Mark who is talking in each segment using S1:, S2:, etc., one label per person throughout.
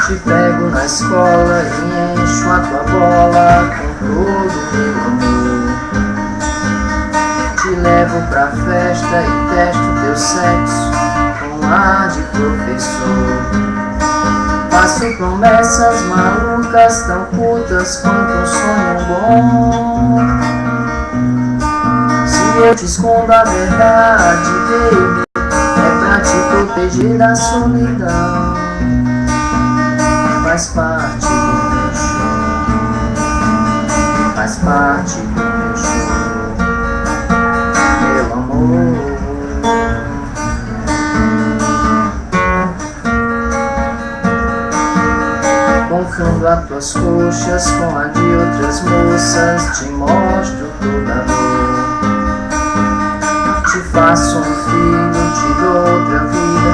S1: Te pego na escola e encho a tua bola com todo o meu amor. Te levo pra festa e testo teu sexo com ar de professor. Faço promessas malucas tão putas quanto um sonho bom. Se eu te escondo a verdade, baby, é pra te proteger da solidão. Faz parte do meu show, faz parte do meu show, meu amor. Confundo as tuas coxas com a de outras moças, te mostro toda a dor. Te faço um filho, te dou outra vida,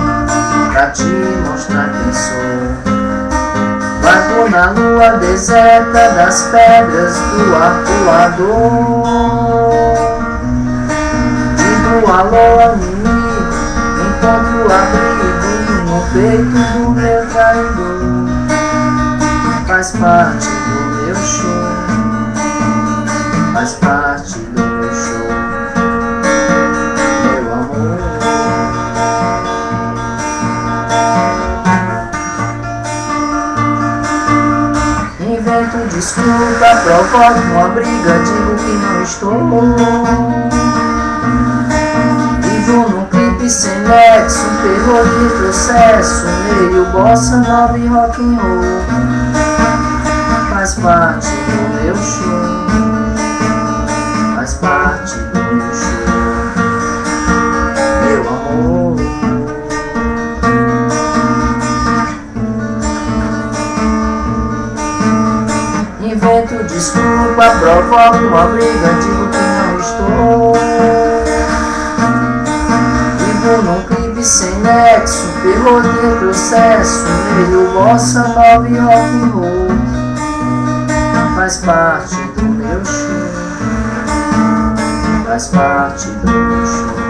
S1: pra te mostrar quem sou. Largo na lua deserta das pedras do arpoador. Digo alô amigo, encontro abrigo no peito do meu traidor. Faz parte do meu show, faz parte do meu show, meu amor. Invento desculpa, provoco uma briga, digo que não estou. Vivo num clipe sem nexo, um terror de processo, meio bossa nova e rock and roll. Faz parte do meu show, faz parte do meu show, meu amor. Invento desculpa, provoco uma briga, digo que não estou. Vivo num clipe sem nexo, terror de processo, meio bossa nova e rock and roll. Faz parte do meu show, faz parte do meu show.